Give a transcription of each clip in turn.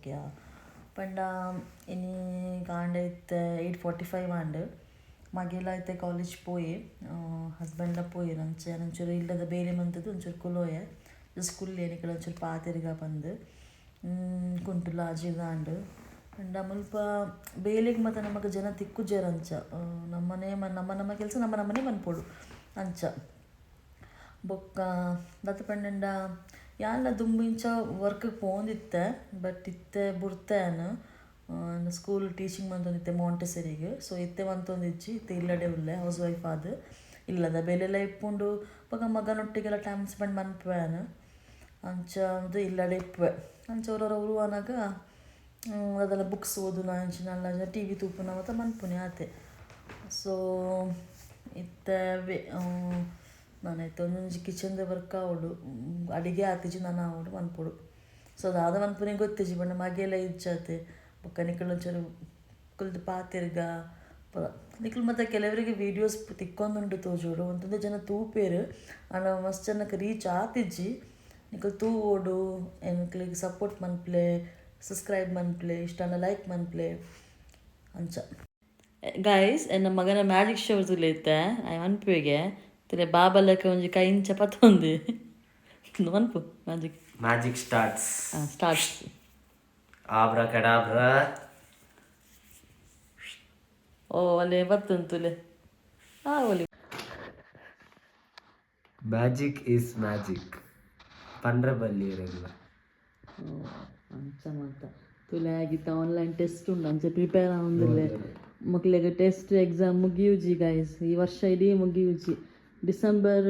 okay ಪಂಡ ಇನಿ ಗಾಂಡ ಇತ್ತೆ 8:45 ಆಂಡ್ ಮಗೆಲ ಐತೆ ಕಾಲೇಜ್ ಪೋಯಿ ಹಸ್ಬೆಂಡ ಪೋಯಿ ನಂಚೂರು ಇಲ್ಲದ ಬೇರೆ ಮಂತದ್ದು ಒಂಚೂರು ಕುಲೋಯೆ ಸ್ಕೂಲ್ ಏನಿಕಲ ಒಂಚೂರು ಪಾತೆರ್ಗ ಬಂದು ಕುಂಟುಲ ಆಜಿದಾಂಡು ಅಂಡ ಮುಲ್ಪ ಬೇಲೆಗ್ ಮತ್ತು ನಮಗೆ ಜನ ತಿಕ್ಕುಜೇರು ಅಂಚ ನಮ್ಮ ಕೆಲಸ ನಮ್ಮನೆ ಮನ್ಪೊಡು ಅಂಚ ಬೊಕ್ಕ ದತ್ತ ಪಂಡ ಯಾನ್ಲ ದುಂಬು ಇಂಚ ವರ್ಕ್ ಪೋಂದಿತ್ತೆ ಬಟ್ ಇತ್ತೆ ಬುಡ್ತೇನು ಸ್ಕೂಲ್ ಟೀಚಿಂಗ್ ಮಂತೊಂದಿತ್ತೆ ಮಾಂಟೆಸರಿಗೆ ಸೊ ಇತ್ತೆ ಮಂತೊಂದಿಜ್ಜಿ ಇತ್ತೆ ಇಲ್ಲಡೆ ಉಲ್ಲೆ ಹೌಸ್ ವೈಫ್ ಆದ್ ಇಲ್ಲದ ಬೇಲೆಲ್ಲ ಇಪ್ಪುಂಡು ಪಕ್ಕ ಮಗನೊಟ್ಟಿಗೆಲ್ಲ ಟೈಮ್ ಸ್ಪೆಂಡ್ ಮನ್ಪೇನು ಅಂಚ ಅದು ಇಲ್ಲಡೆ ಇಪ್ಪೆ ಅಂಚ ಅವ್ರವ್ರ ಉರುವಾನಾಗ ಅದೆಲ್ಲ ಬುಕ್ಸ್ ಓದುನ ಅಂಚಿನಲ್ಲ ಟಿ ವಿ ತೂಪುನ ಮತ್ತು ಮನ್ಪುನೆ ಆತೆ ಸೊ ಇತ್ತೆ ನಾನೈತೆ ಒಂದೊಂಜಿ ಕಿಚನ್ದ ವರ್ಕ್ ಆವಡು ಅಡಿಗೆ ಆತಿಜಿ ನಾನು ಆವಡು ಮನ್ಪೊಡು ಸೊ ಅದಾದ ಮನ್ಪುನೆ ಗೊತ್ತಿಜಿ ಬಣ್ಣ ಮಗೆಲ್ಲ ಇಜ್ಜಾತೆ ಬೊಕ್ಕ ನಿಕಲ್ ಒಂಚೂರು ಕುಲ್ದು ಪಾತೆರ್ಗ ನಿಕಲ್ ಮತ್ತು ಕೆಲವರಿಗೆ ವೀಡಿಯೋಸ್ ತಿಕ್ಕೊಂದುಂಡು ತೋಜೋಡು ಒಂದೊಂದೇ ಜನ ತೂಪೇರು ಆಂಡ ಮಸ್ತ್ ಜನಕ್ಕೆ ರೀಚ್ ಆತಿಜ್ಜಿ ನಿಕಲ್ ತೂವೋಡು ಎನ್ಕ್ಲಿಗೆ ಸಪೋರ್ಟ್ ಮನ್ಪ್ಲೆ ಸಬ್ಸ್ಕ್ರೈಬ್ ಮನ್ಪ್ಲೆ ಇಷ್ಟನ ಲೈಕ್ ಮನ್ಪ್ಲೆ ಅಂಚ ಗೈಸ್ ಎನ್ನ ಮಗನ ಮ್ಯಾಜಿಕ್ ಶೋ ತುಲೈತೆ ಐ ಮನ್ಪುವೆಗೆ ತಿಲೆ ಬಾಬಲಕ್ಕೆ ಒಂಜಿ ಕೈ ಇಂಚ ಪತ್ತೊಂದು ಮನ್ಪು ಮ್ಯಾಜಿಕ್ ಸ್ಟಾರ್ಟ್ಸ್ ಆಬ್ರಾ ಓ ಅಲ್ಲೇ ಬತ್ತುಂತುಲೆ ಒಲಿ ಮ್ಯಾಜಿಕ್ ಈಸ್ ಮ್ಯಾಜಿಕ್ ಪಂಡ್ರೆ ಬಲ್ಲಿ ಇರಲ್ಲ ಅಂಚ ಮಾತ ತುಲೆ ಆಗಿತ್ತ ಆನ್ಲೈನ್ ಟೆಸ್ಟ್ ಉಂಡು ಅಂಚೆ ಪ್ರಿಪೇರ್ ಆವೊಂದುಲ್ಲೆ ಮಕ್ಳಿಗೆ ಟೆಸ್ಟ್ ಎಕ್ಸಾಮ್ ಮುಗಿಯುಜಿ ಗೈಸ್ ಈ ವರ್ಷ ಇಡೀ ಮುಗಿಯುಜಿ ಡಿಸೆಂಬರ್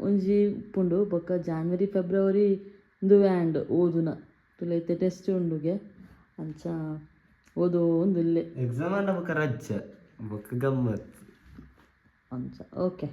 ಒಂಜಿ ಉಪ್ಪುಂಡು ಬೊಕ್ಕ January February Dubey and ಓದುನ ತುಲೈತೆ test ಉಂಡುಗೆ ಅಂಚ ಓದೋಂದುಲ್ಲೆ ಎಕ್ಸಾಮ್ ಆಂಡ ಬೊಕ್ಕ ರಜ್ಜೆ ಬೊಕ್ಕ ಗಮ್ಮತ್ ಅಂಚ ಓಕೆ